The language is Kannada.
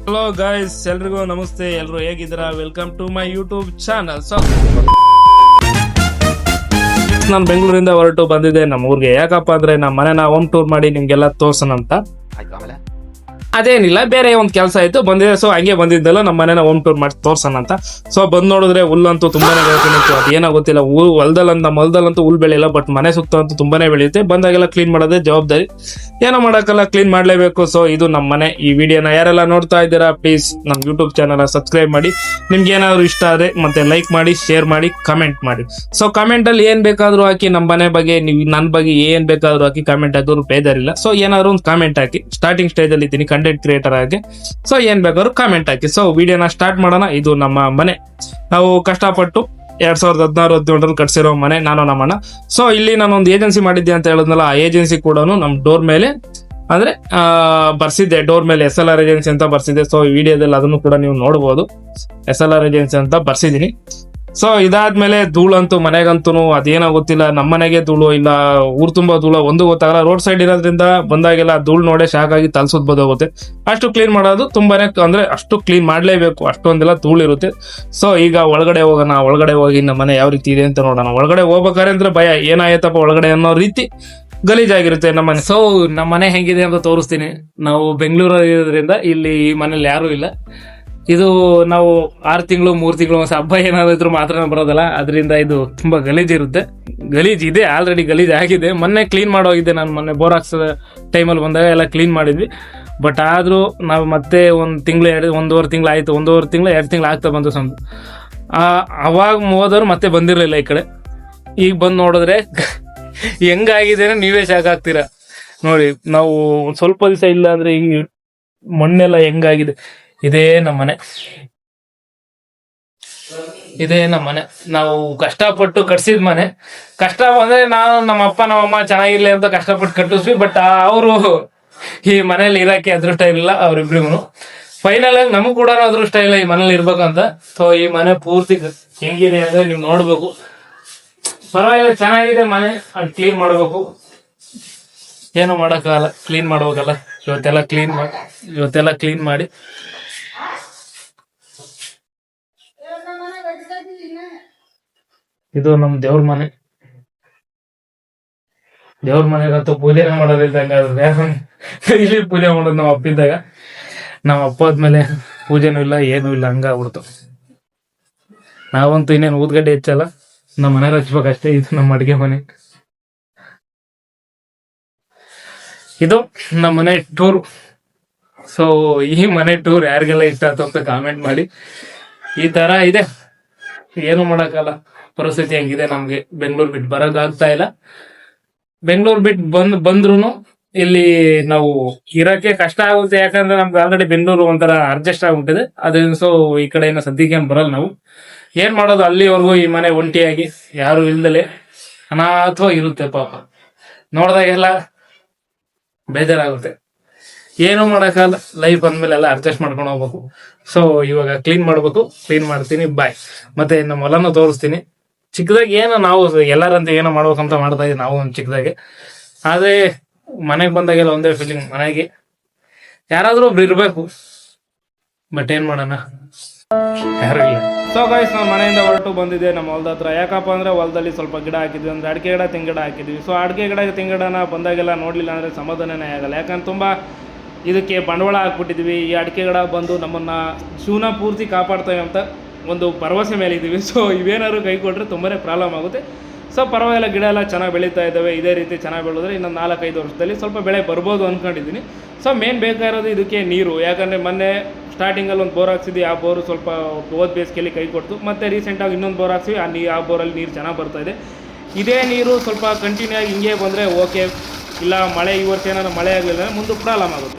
ಹಲೋ ಗೈಸ್, ಎಲ್ರಿಗೂ ನಮಸ್ತೆ. ಎಲ್ಲರೂ ಹೇಗಿದ್ದೀರಾ? Welcome to my YouTube channel. ನಾನು ಬೆಂಗಳೂರಿಂದ ಹೊರಟು ಬಂದಿದ್ದೆ ನಮ್ಮ ಊರಿಗೆ. ಯಾಕಪ್ಪ ಅಂದ್ರೆ ನಮ್ಮ ಮನೆನ ಹೋಮ್ ಟೂರ್ ಮಾಡಿ ನಿಮ್ಗೆಲ್ಲ ತೋರ್ಸೋಣ ಅಂತ. ಅದೇನಿಲ್ಲ, ಬೇರೆ ಒಂದು ಕೆಲಸ ಆಯ್ತು ಬಂದಿದೆ. ಸೊ ಹಂಗೆ ಬಂದಿದ್ದಲ್ಲ, ನಮ್ಮ ಮನೆನ ಹೋಮ್ ಟೂರ್ ಮಾಡಿ ತೋರ್ಸೋಣ ಅಂತ. ಸೊ ಬಂದ್ ನೋಡಿದ್ರೆ ಹುಲ್ಲಂತೂ ತುಂಬಾನೇ ಬೆಳೆತಿತ್ತು. ಅದೇನೋ ಗೊತ್ತಿಲ್ಲ, ಹೊಲದಲ್ಲಂತೂ ಹುಲ್ ಬೆಳೆಯಲ್ಲ, ಬಟ್ ಮನೆ ಸುತ್ತ ಅಂತೂ ತುಂಬಾನೇ ಬೆಳೆಯುತ್ತೆ. ಬಂದಾಗೆಲ್ಲ ಕ್ಲೀನ್ ಮಾಡೋದೇ ಜವಾಬ್ದಾರಿ. ಏನೋ ಮಾಡಕ್ಕಲ್ಲ, ಕ್ಲೀನ್ ಮಾಡ್ಲೇಬೇಕು. ಸೊ ಇದು ನಮ್ಮ ಮನೆ. ಈ ವಿಡಿಯೋನ ಯಾರೆಲ್ಲ ನೋಡ್ತಾ ಇದ್ದೀರಾ, ಪ್ಲೀಸ್ ನಮ್ಮ ಯೂಟ್ಯೂಬ್ ಚಾನಲ್ ಸಬ್ಸ್ಕ್ರೈಬ್ ಮಾಡಿ. ನಿಮ್ಗೆ ಏನಾದ್ರು ಇಷ್ಟ ಆದ್ರೆ ಮತ್ತೆ ಲೈಕ್ ಮಾಡಿ, ಶೇರ್ ಮಾಡಿ, ಕಮೆಂಟ್ ಮಾಡಿ. ಸೊ ಕಮೆಂಟ್ ಅಲ್ಲಿ ಏನ್ ಬೇಕಾದ್ರೂ ಹಾಕಿ. ನಮ್ಮ ಮನೆ ಬಗ್ಗೆ, ನೀವು ನನ್ನ ಬಗ್ಗೆ ಏನ್ ಬೇಕಾದ್ರೂ ಹಾಕಿ. ಕಮೆಂಟ್ ಹಾಕೋರು ಬೇಜಾರಿಲ್ಲ. ಸೊ ಏನಾದ್ರು ಒಂದು ಕಮೆಂಟ್ ಹಾಕಿ. ಸ್ಟಾರ್ಟಿಂಗ್ ಸ್ಟೇಜ್ ಅಲ್ಲಿ ಇದ್ದೀನಿ, ಕಂಟೆಂಟ್ ಕ್ರಿಯೇಟರ್ ಆಗಿ. ಸೊ ಏನ್ ಬೇಕಾದ್ರೂ ಕಮೆಂಟ್ ಹಾಕಿ. ಸೊ ವಿಡಿಯೋನ ಸ್ಟಾರ್ಟ್ ಮಾಡೋಣ. ಇದು ನಮ್ಮ ಮನೆ. ನಾವು ಕಷ್ಟಪಟ್ಟು 2016-17 ಕಟ್ಸಿರೋ ಮನೆ, ನಾನು ನಮ್ಮಣ್ಣ. ಸೊ ಇಲ್ಲಿ ನಾನೊಂದು ಏಜೆನ್ಸಿ ಮಾಡಿದ್ದೆ ಅಂತ ಹೇಳಿದ್ನಲ್ಲ, ಆ ಏಜೆನ್ಸಿ ಕೂಡ ನಮ್ ಡೋರ್ ಮೇಲೆ ಅಂದ್ರೆ ಬರ್ಸಿದ್ದೆ. ಡೋರ್ ಮೇಲೆ SLR ಏಜೆನ್ಸಿ ಅಂತ ಬರ್ಸಿದ್ದೆ. ಸೊ ಈ ವಿಡಿಯೋದಲ್ಲಿ ಅದನ್ನು ಕೂಡ ನೀವು ನೋಡಬಹುದು. SLR ಏಜೆನ್ಸಿ ಅಂತ ಬರ್ಸಿದೀನಿ. ಸೊ ಇದಾದ್ಮೇಲೆ ಧೂಳಂತೂ ಮನೆಗಂತೂ ಅದೇನೋ ಗೊತ್ತಿಲ್ಲ. ನಮ್ಮ ಮನೆಗೆ ಧೂಳು ಇಲ್ಲ, ಊರ್ ತುಂಬಾ ಧೂಳು, ಒಂದು ಗೊತ್ತಾಗಲ್ಲ. ರೋಡ್ ಸೈಡ್ ಇರೋದ್ರಿಂದ ಬಂದಾಗೆಲ್ಲ ಧೂಳು ನೋಡೇ ಶಾಕ್ ಆಗಿ ತಲ್ಸೋದ್ ಬೋದಾಗುತ್ತೆ. ಅಷ್ಟು ಕ್ಲೀನ್ ಮಾಡೋದು ತುಂಬಾನೇ, ಅಂದ್ರೆ ಅಷ್ಟು ಕ್ಲೀನ್ ಮಾಡ್ಲೇಬೇಕು, ಅಷ್ಟೊಂದೆಲ್ಲ ಧೂಳು ಇರುತ್ತೆ. ಸೊ ಈಗ ಒಳಗಡೆ ಹೋಗೋಣ. ಒಳಗಡೆ ಹೋಗಿ ನಮ್ಮ ಮನೆ ಯಾವ ರೀತಿ ಇದೆ ಅಂತ ನೋಡೋಣ. ಒಳಗಡೆ ಹೋಗ್ಬೇಕಾದ್ರೆ ಅಂದ್ರೆ ಭಯ, ಏನಾಯ್ತಪ್ಪ ಒಳಗಡೆ ಅನ್ನೋ ರೀತಿ ಗಲೀಜಾಗಿರುತ್ತೆ ನಮ್ಮ ಮನೆ. ಸೊ ನಮ್ಮ ಮನೆ ಹೆಂಗಿದೆ ಅಂತ ತೋರಿಸ್ತೀನಿ. ನಾವು ಬೆಂಗಳೂರಲ್ಲಿ ಇರೋದ್ರಿಂದ ಇಲ್ಲಿ ಈ ಮನೇಲಿ ಯಾರು ಇಲ್ಲ. ಇದು ನಾವು 6 ತಿಂಗಳು 3 ತಿಂಗಳು ಹಬ್ಬ ಏನಾದ್ರು ಮಾತ್ರ ಬರೋದಲ್ಲ, ಅದರಿಂದ ಇದು ತುಂಬಾ ಗಲೀಜಿರುತ್ತೆ. ಗಲೀಜಿದೆ, ಆಲ್ರೆಡಿ ಗಲೀಜ್ ಆಗಿದೆ. ಮೊನ್ನೆ ಕ್ಲೀನ್ ಮಾಡೋಗಿದ್ದೆ ನಾನು. ಮೊನ್ನೆ ಬೋರ್ ಹಾಕ್ಸೋ ಟೈಮಲ್ಲಿ ಬಂದಾಗ ಎಲ್ಲ ಕ್ಲೀನ್ ಮಾಡಿದ್ವಿ. ಬಟ್ ಆದ್ರೂ ನಾವು ಮತ್ತೆ 1 ತಿಂಗಳು 1.5 ತಿಂಗಳು ಆಯ್ತು. 1.5 ತಿಂಗಳು 2 ತಿಂಗಳು ಆಗ್ತಾ ಬಂತು. ಅವಾಗ ಹೋದವ್ರು ಮತ್ತೆ ಬಂದಿರಲಿಲ್ಲ ಈ ಕಡೆ. ಈಗ ಬಂದು ನೋಡಿದ್ರೆ ಹೆಂಗಾಗಿದೆ ನೀವೇ ಶಾಕ್ ಆಗ್ತೀರಾ ನೋಡಿ. ನಾವು ಸ್ವಲ್ಪ ದಿವಸ ಇಲ್ಲ ಅಂದ್ರೆ ಈ ಮಣ್ಣೆಲ್ಲ ಹೆಂಗಾಗಿದೆ. ಇದೇ ನಮ್ಮನೆ, ಇದೇ ನಮ್ಮನೆ. ನಾವು ಕಷ್ಟಪಟ್ಟು ಕಟ್ಸಿದ ಮನೆ. ಕಷ್ಟ ಅಂದ್ರೆ ನಾನು ನಮ್ಮ ಅಪ್ಪ ನಮ್ಮಮ್ಮ ಚೆನ್ನಾಗಿರ್ಲಿ ಅಂತ ಕಷ್ಟಪಟ್ಟು ಕಟ್ಟಿಸ್ವಿ. ಬಟ್ ಅವರು ಈ ಮನೇಲಿ ಇರಕ್ಕೆ ಅದೃಷ್ಟ ಇರಲಿಲ್ಲ ಅವ್ರಿಬ್ರಿಗೂ. ಫೈನಲ್ ಆಗಿ ನಮಗ್ ಕೂಡ ಅದೃಷ್ಟ ಇಲ್ಲ ಈ ಮನೇಲಿ ಇರ್ಬೇಕಂತ. ಸೊ ಈ ಮನೆ ಪೂರ್ತಿ ಹೆಂಗಿದೆ ಅಂದ್ರೆ ನೀವು ನೋಡ್ಬೇಕು. ಪರವಾಗಿಲ್ಲ, ಚೆನ್ನಾಗಿದೆ ಮನೆ. ಅದು ಕ್ಲೀನ್ ಮಾಡ್ಬೇಕು, ಏನು ಮಾಡಕ್ಕಾಗಲ್ಲ, ಕ್ಲೀನ್ ಮಾಡ್ಬೇಕಲ್ಲ. ಇವತ್ತೆಲ್ಲ ಕ್ಲೀನ್ ಮಾಡಿ ಇದು ನಮ್ ದೇವ್ರ ಮನೆ. ದೇವ್ರ ಮನೆಗಂತೂ ಪೂಜೆ ಮಾಡೋದಿದ್ದಂಗ. ಇಲ್ಲಿ ಪೂಜೆ ಮಾಡೋದು ನಮ್ಮ ಅಪ್ಪಿದ್ದಾಗ. ನಮ್ಮ ಅಪ್ಪ ಆದ್ಮೇಲೆ ಪೂಜೆನೂ ಇಲ್ಲ, ಏನೂ ಇಲ್ಲ, ಹಂಗಾಗ್ಬಿಡ್ತು. ನಾವಂತೂ ಇನ್ನೇನು ಊದ್ಗಡ್ಡೆ ಹೆಚ್ಚಲ್ಲ, ನಮ್ಮ ಮನೆ ಹಚ್ಬೇಕಷ್ಟೇ. ಇದು ನಮ್ಮ ಅಡ್ಗೆ ಮನೆ. ಇದು ನಮ್ಮ ಮನೆ ಟೂರ್. ಸೊ ಈ ಮನೆ ಟೂರ್ ಯಾರಿಗೆಲ್ಲ ಇಷ್ಟ ಆಯ್ತು ಅಂತ ಕಾಮೆಂಟ್ ಮಾಡಿ. ಈ ತರ ಇದೆ, ಏನು ಮಾಡಕ್ಕಲ್ಲ. ಪರಿಸ್ಥಿತಿ ಹೆಂಗಿದೆ, ನಮ್ಗೆ ಬೆಂಗಳೂರು ಬಿಟ್ಟು ಬರಕ್ ಆಗ್ತಾ ಇಲ್ಲ. ಬೆಂಗಳೂರು ಬಿಟ್ಟು ಬಂದ್ರು ಇಲ್ಲಿ ನಾವು ಇರಕ್ಕೆ ಕಷ್ಟ ಆಗುತ್ತೆ. ಯಾಕಂದ್ರೆ ನಮ್ಗೆ ಆಲ್ರೆಡಿ ಬೆಂಗಳೂರು ಒಂಥರ ಅಡ್ಜಸ್ಟ್ ಆಗ್ಬಿಟ್ಟಿದೆ. ಅದರಿಂದ ಸೊ ಈ ಕಡೆ ಏನೋ ಸದ್ಯಕ್ಕೆ ಏನ್ ಬರಲ್ಲ ನಾವು. ಏನ್ ಮಾಡೋದು, ಅಲ್ಲಿವರೆಗೂ ಈ ಮನೆ ಒಂಟಿಯಾಗಿ ಯಾರು ಇಲ್ದಲೆ ಅನಾಥವಾಗಿ ಇರುತ್ತೆ. ಪಾಪ ನೋಡ್ದಾಗೆಲ್ಲ ಬೇಜಾರಾಗುತ್ತೆ. ಏನು ಮಾಡಕ್ಕಲ್ಲ, ಲೈಫ್ ಅಂದ್ಮೇಲೆ ಎಲ್ಲ ಅಡ್ಜಸ್ಟ್ ಮಾಡ್ಕೊಂಡು ಹೋಗ್ಬೇಕು. ಸೊ ಇವಾಗ ಕ್ಲೀನ್ ಮಾಡ್ಬೇಕು, ಕ್ಲೀನ್ ಮಾಡ್ತೀನಿ. ಬಾಯ್. ಮತ್ತೆ ನಮ್ಮ ಹೊಲನೂ ತೋರಿಸ್ತೀನಿ. ಚಿಕ್ಕದಾಗಿ ಏನೋ ನಾವು ಎಲ್ಲರಂತೆ ಏನೋ ಮಾಡ್ಬೇಕಂತ ಮಾಡ್ತಾ ಇದ್ದೀವಿ ನಾವು ಒಂದು ಚಿಕ್ಕದಾಗೆ. ಆದ್ರೆ ಮನೆಗೆ ಬಂದಾಗೆಲ್ಲ ಒಂದೇ ಫೀಲಿಂಗ್, ಮನೆಗೆ ಯಾರಾದ್ರೂ ಒಬ್ರು ಇರ್ಬೇಕು. ಬಟ್ ಏನ್ ಮಾಡೋಣ, ಯಾರು ಇಲ್ಲ. ಸೊ ಗೈಸ್, ನಾವು ಮನೆಯಿಂದ ಹೊರಟು ಬಂದಿದ್ದೆ ನಮ್ಮ ಹೊಲದ ಹತ್ರ. ಯಾಕಪ್ಪ ಅಂದ್ರೆ ಹೊಲದಲ್ಲಿ ಸ್ವಲ್ಪ ಗಿಡ ಹಾಕಿದ್ವಿ, ಅಂದ್ರೆ ಅಡಿಕೆ ಗಿಡ, ತೆಂಗಿನ ಗಿಡ ಹಾಕಿದ್ವಿ. ಸೊ ಅಡಿಕೆ ಗಿಡ ತೆಂಗಿನ ಗಿಡನ ಬಂದಾಗೆಲ್ಲ ನೋಡ್ಲಿಲ್ಲ ಅಂದ್ರೆ ಸಮಾಧಾನನೇ ಆಗಲ್ಲ. ಯಾಕಂದ್ರೆ ತುಂಬಾ ಇದಕ್ಕೆ ಬಂಡವಾಳ ಹಾಕ್ಬಿಟ್ಟಿದ್ವಿ. ಈ ಅಡಿಕೆ ಗಿಡ ಬಂದು ನಮ್ಮನ್ನ ಜೀವನ ಪೂರ್ತಿ ಕಾಪಾಡ್ತೇವೆ ಅಂತ ಒಂದು ಭರವಸೆ ಮೇಲೆ ಇದ್ದೀವಿ. ಸೊ ಇವೇನಾದ್ರು ಕೈ ಕೊಟ್ಟರೆ ತುಂಬಾ ಪ್ರಾಬ್ಲಮ್ ಆಗುತ್ತೆ. ಸೊ ಪರವಾಗಿಲ್ಲ, ಗಿಡ ಎಲ್ಲ ಚೆನ್ನಾಗಿ ಬೆಳೀತಾ ಇದ್ದಾವೆ. ಇದೇ ರೀತಿ ಚೆನ್ನಾಗಿ ಬೆಳೆದ್ರೆ ಇನ್ನೊಂದು 4-5 ವರ್ಷದಲ್ಲಿ ಸ್ವಲ್ಪ ಬೆಳೆ ಬರ್ಬೋದು ಅಂದ್ಕೊಂಡಿದ್ದೀನಿ. ಸೊ ಮೇನ್ ಬೇಕಾಗಿರೋದು ಇದಕ್ಕೆ ನೀರು. ಯಾಕಂದರೆ ಮೊನ್ನೆ ಸ್ಟಾರ್ಟಿಂಗಲ್ಲಿ ಒಂದು ಬೋರ್ ಹಾಕ್ಸಿದ್ವಿ. ಆ ಬೋರು ಸ್ವಲ್ಪ ಹೋದ ಬೇಸಿಗೆಯಲ್ಲಿ ಕೈ ಕೊಡ್ತು. ಮತ್ತು ರೀಸೆಂಟಾಗಿ ಇನ್ನೊಂದು ಬೋರ್ ಹಾಕ್ಸಿವಿ. ಆ ಬೋರಲ್ಲಿ ನೀರು ಚೆನ್ನಾಗಿ ಬರ್ತಾ ಇದೆ. ಇದೇ ನೀರು ಸ್ವಲ್ಪ ಕಂಟಿನ್ಯೂ ಆಗಿ ಹಿಂಗೆ ಬಂದರೆ ಓಕೆ. ಇಲ್ಲ ಮಳೆ ಈ ವರ್ಷ ಏನಾದ್ರು ಮಳೆ ಆಗಲಿಲ್ಲ ಮುಂದೆ ಪ್ರಾಬ್ಲಮ್ ಆಗುತ್ತೆ.